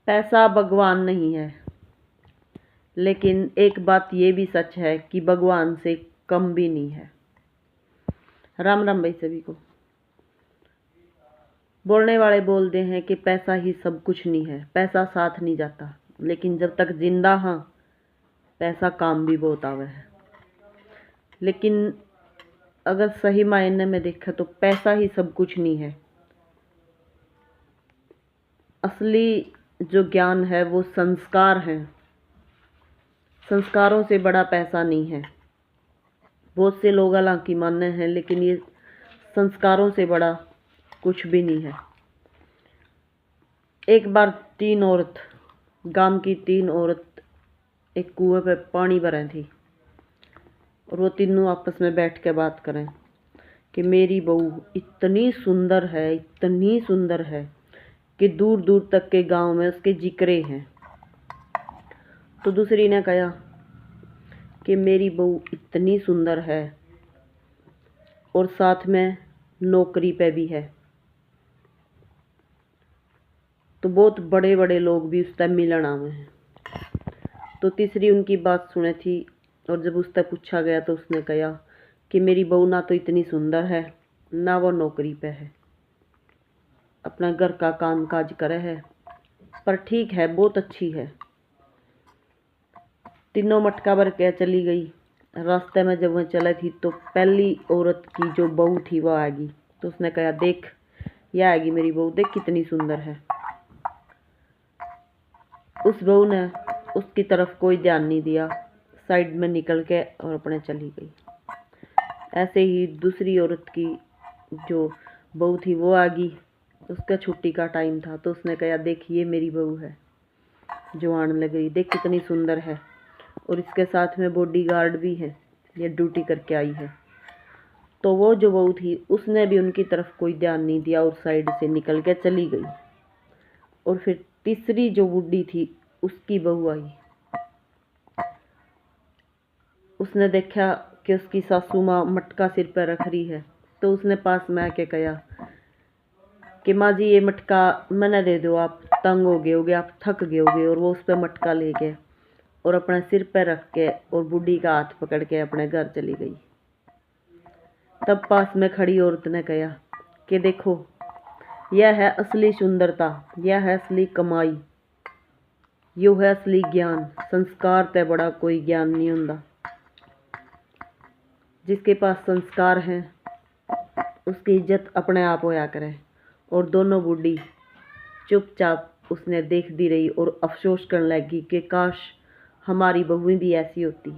पैसा भगवान नहीं है, लेकिन एक बात ये भी सच है कि भगवान से कम भी नहीं है। राम राम भाई सभी को। बोलने वाले बोलते हैं कि पैसा ही सब कुछ नहीं है, पैसा साथ नहीं जाता, लेकिन जब तक जिंदा हाँ पैसा काम भी बहुत आवे है। लेकिन अगर सही मायने में देखा तो पैसा ही सब कुछ नहीं है। असली जो ज्ञान है वो संस्कार हैं। संस्कारों से बड़ा पैसा नहीं है। बहुत से लोग हालांकि मानने हैं, लेकिन ये संस्कारों से बड़ा कुछ भी नहीं है। एक बार गांव की तीन औरत एक कुएं पे पानी भरे थी, और वो तीनों आपस में बैठ के बात करें कि मेरी बहू इतनी सुंदर है, इतनी सुंदर है कि दूर दूर तक के गांव में उसके जिक्रे हैं। तो दूसरी ने कहा कि मेरी बहू इतनी सुंदर है और साथ में नौकरी पे भी है। तो बहुत बड़े बड़े लोग भी उससे मिलन आए हैं। तो तीसरी उनकी बात सुने थी, और जब उससे पूछा गया तो उसने कहा कि मेरी बहू ना तो इतनी सुंदर है, ना वो नौकरी पे है, अपना घर का काम काज करे है, पर ठीक है, बहुत अच्छी है। तीनों मटका भर के चली गई। रास्ते में जब वह चली थी तो पहली औरत की जो बहू थी वो आ गई। तो उसने कहा, देख यह आएगी मेरी बहू, देख कितनी सुंदर है। उस बहू ने उसकी तरफ कोई ध्यान नहीं दिया, साइड में निकल के और अपने चली गई। ऐसे ही दूसरी औरत की जो बहू थी वो आ गई। उसका छुट्टी का टाइम था, तो उसने कहा, देख ये मेरी बहू है जो आने लग गई, देख कितनी सुंदर है, और इसके साथ में बॉडीगार्ड भी है, ये ड्यूटी करके आई है। तो वो जो बहू थी उसने भी उनकी तरफ कोई ध्यान नहीं दिया और साइड से निकल के चली गई। और फिर तीसरी जो बूढ़ी थी उसकी बहू आई। उसने देखा कि उसकी सासू माँ मटका सिर पर रख रही है, तो उसने पास में आके कहा कि माँ जी ये मटका मैंने दे दो, आप तंग हो गए होगे, आप थक गए होगे। और वो उस पर मटका ले गए और अपने सिर पर रख के और बूढ़ी का हाथ पकड़ के अपने घर चली गई। तब पास में खड़ी औरत ने कहा कि देखो यह है असली सुंदरता, यह है असली कमाई, यो है असली ज्ञान। संस्कार ते बड़ा कोई ज्ञान नहीं होता। जिसके पास संस्कार हैं उसकी इज्जत अपने आप होया करे। और दोनों बूढ़ी चुपचाप उसने देख दी रही और अफसोस करने लगी कि काश हमारी बहुएं भी ऐसी होती।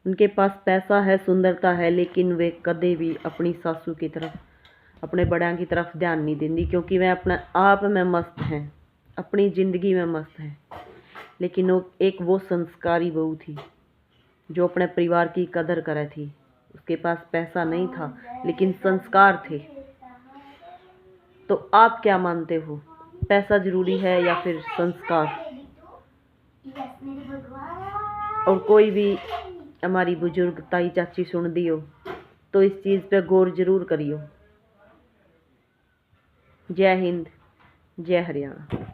उनके पास पैसा है, सुंदरता है, लेकिन वे कदे भी अपनी सासू की तरफ, अपने बड़ियां की तरफ ध्यान नहीं देंगी, क्योंकि वे अपने आप में मस्त हैं, अपनी ज़िंदगी में मस्त हैं। लेकिन वो संस्कारी बहू थी जो अपने परिवार की कदर करे थी। उसके पास पैसा नहीं था, लेकिन संस्कार थे। तो आप क्या मानते हो, पैसा जरूरी है या फिर संस्कार? और कोई भी हमारी बुजुर्ग ताई चाची सुन दी हो तो इस चीज़ पे गौर जरूर करियो। जय हिंद, जय हरियाणा।